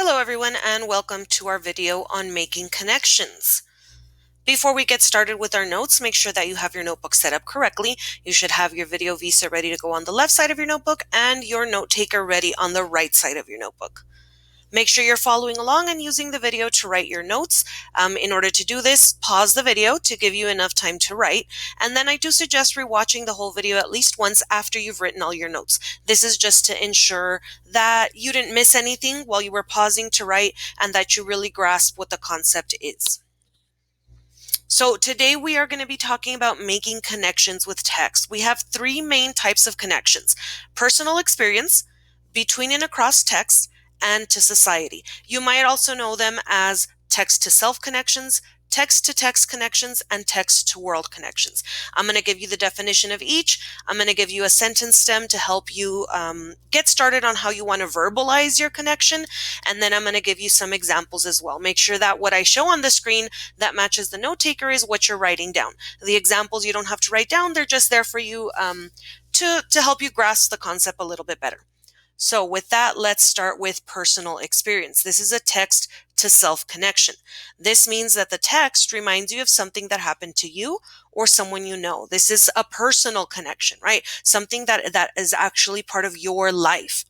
Hello everyone and welcome to our video on making connections. Before we get started with our notes, make sure that you have your notebook set up correctly. You should have your video visa ready to go on the left side of your notebook and your note taker ready on the right side of your notebook. Make sure you're following along and using the video to write your notes. In order to do this, pause the video to give you enough time to write. And then I do suggest rewatching the whole video at least once after you've written all your notes. This is just to ensure that you didn't miss anything while you were pausing to write and that you really grasp what the concept is. So today we are going to be talking about making connections with text. We have three main types of connections: personal experience, between and across text, and to society. You might also know them as text-to-self connections, text-to-text connections, and text-to-world connections. I'm going to give you the definition of each. I'm going to give you a sentence stem to help you get started on how you want to verbalize your connection, and then I'm going to give you some examples as well. Make sure that what I show on the screen that matches the note taker is what you're writing down. The examples you don't have to write down, they're just there for you to help you grasp the concept a little bit better. So with that, let's start with personal experience. This is a text-to-self connection. This means that the text reminds you of something that happened to you or someone you know. This is a personal connection, right? Something that is actually part of your life.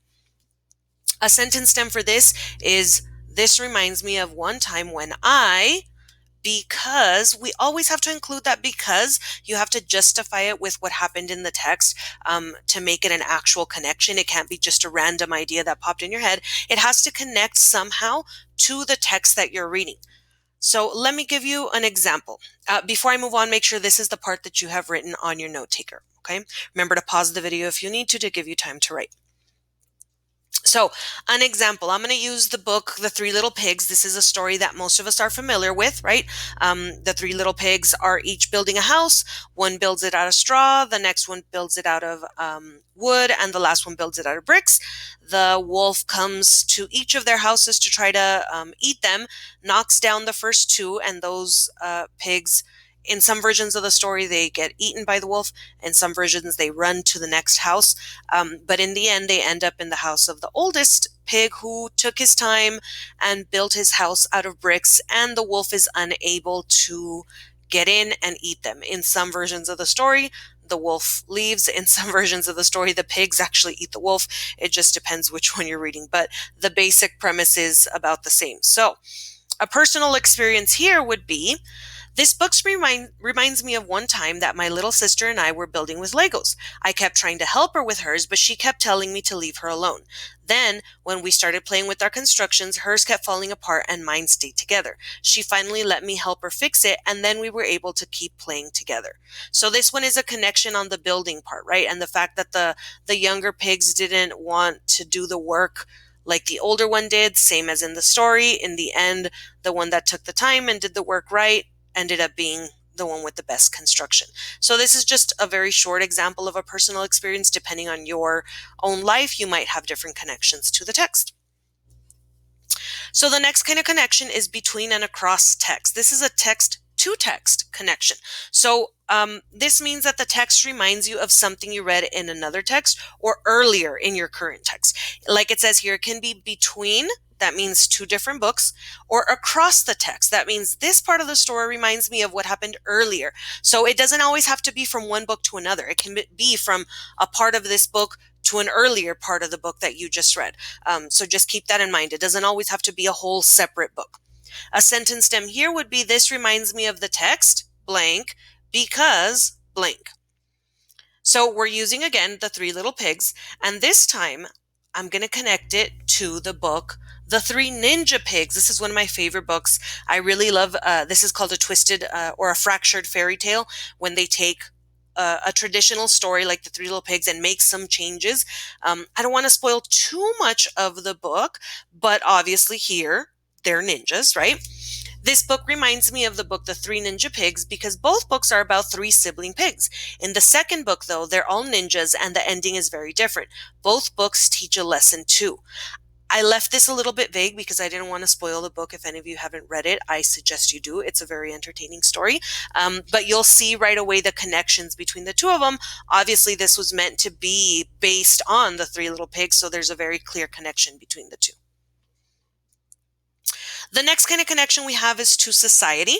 A sentence stem for this is, this reminds me of one time when because we always have to include that because. You have to justify it with what happened in the text to make it an actual connection. It can't be just a random idea that popped in your head. It has to connect somehow to the text that you're reading. So let me give you an example. Before I move on, make sure this is the part that you have written on your note taker. Okay? Remember to pause the video if you need to give you time to write. So an example, I'm going to use the book, The Three Little Pigs. This is a story that most of us are familiar with, right? The three little pigs are each building a house. One builds it out of straw. The next one builds it out of wood. And the last one builds it out of bricks. The wolf comes to each of their houses to try to eat them, knocks down the first two, and those pigs, in some versions of the story, they get eaten by the wolf. In some versions, they run to the next house. But in the end, they end up in the house of the oldest pig, who took his time and built his house out of bricks, and the wolf is unable to get in and eat them. In some versions of the story, the wolf leaves. In some versions of the story, the pigs actually eat the wolf. It just depends which one you're reading. But the basic premise is about the same. So a personal experience here would be, this book reminds me of one time that my little sister and I were building with Legos. I kept trying to help her with hers, but she kept telling me to leave her alone. Then, when we started playing with our constructions, hers kept falling apart and mine stayed together. She finally let me help her fix it, and then we were able to keep playing together. So this one is a connection on the building part, right? And the fact that the younger pigs didn't want to do the work like the older one did, same as in the story. In the end, the one that took the time and did the work right ended up being the one with the best construction. So this is just a very short example of a personal experience. Depending on your own life, you might have different connections to the text. So the next kind of connection is between and across text. This is a text-to-text connection. So this means that the text reminds you of something you read in another text or earlier in your current text. Like it says here, it can be between, that means two different books, or across the text. That means this part of the story reminds me of what happened earlier. So it doesn't always have to be from one book to another. It can be from a part of this book to an earlier part of the book that you just read. So just keep that in mind. It doesn't always have to be a whole separate book. A sentence stem here would be, this reminds me of the text, blank, because blank. So we're using, again, The Three Little Pigs, and this time I'm going to connect it to the book The Three Ninja Pigs. This is one of my favorite books. I really love, this is called a twisted or a fractured fairy tale, when they take a traditional story like The Three Little Pigs and make some changes. I don't want to spoil too much of the book, but obviously here they're ninjas, right? This book reminds me of the book The Three Ninja Pigs because both books are about three sibling pigs. In the second book, though, they're all ninjas and the ending is very different. Both books teach a lesson too. I left this a little bit vague because I didn't want to spoil the book. If any of you haven't read it, I suggest you do. It's a very entertaining story. But you'll see right away the connections between the two of them. Obviously, this was meant to be based on The Three Little Pigs, so there's a very clear connection between the two. The next kind of connection we have is to society.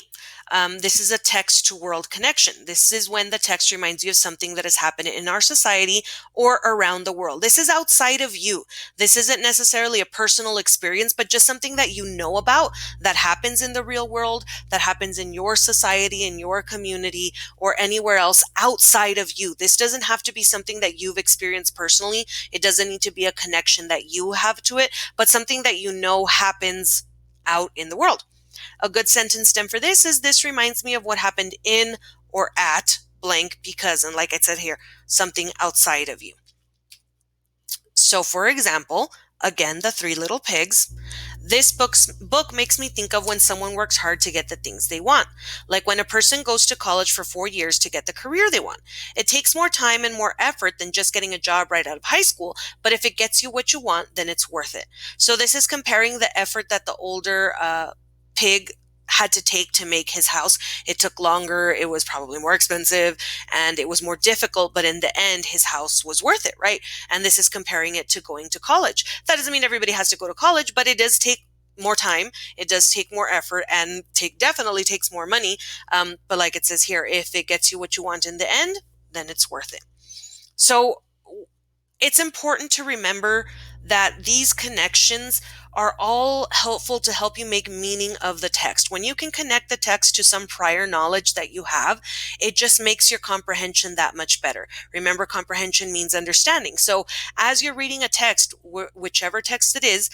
This is a text to world connection. This is when the text reminds you of something that has happened in our society or around the world. This is outside of you. This isn't necessarily a personal experience, but just something that you know about that happens in the real world, that happens in your society, in your community, or anywhere else outside of you. This doesn't have to be something that you've experienced personally. It doesn't need to be a connection that you have to it, but something that you know happens out in the world. A good sentence stem for this reminds me of what happened in or at blank because, and like I said here, something outside of you. So for example, again, the Three Little Pigs. This book makes me think of when someone works hard to get the things they want. Like when a person goes to college for 4 years to get the career they want. It takes more time and more effort than just getting a job right out of high school, but if it gets you what you want, then it's worth it. So this is comparing the effort that the older pig had to take to make his house. It took longer, it was probably more expensive, and it was more difficult, but in the end, his house was worth it, right? And this is comparing it to going to college. That doesn't mean everybody has to go to college, but it does take more time, it does take more effort, and definitely takes more money. But like it says here, if it gets you what you want in the end, then it's worth it. So it's important to remember that these connections are all helpful to help you make meaning of the text. When you can connect the text to some prior knowledge that you have, it just makes your comprehension that much better. Remember, comprehension means understanding. So as you're reading a text, whichever text it is,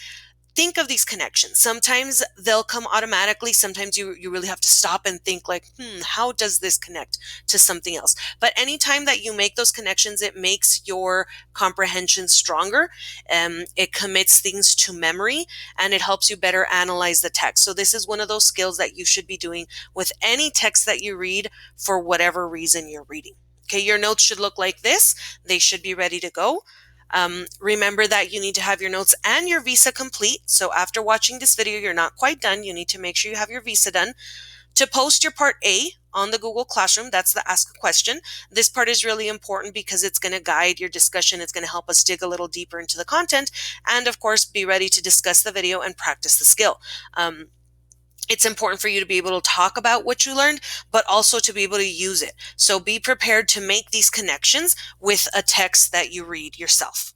think of these connections. Sometimes they'll come automatically. Sometimes you really have to stop and think like, how does this connect to something else? But anytime that you make those connections, it makes your comprehension stronger. It commits things to memory and it helps you better analyze the text. So this is one of those skills that you should be doing with any text that you read for whatever reason you're reading. Okay, your notes should look like this. They should be ready to go. Remember that you need to have your notes and your visa complete. So after watching this video, you're not quite done. You need to make sure you have your visa done. To post your part A on the Google Classroom, that's the Ask a Question. This part is really important because it's going to guide your discussion. It's going to help us dig a little deeper into the content. And of course, be ready to discuss the video and practice the skill. It's important for you to be able to talk about what you learned, but also to be able to use it. So be prepared to make these connections with a text that you read yourself.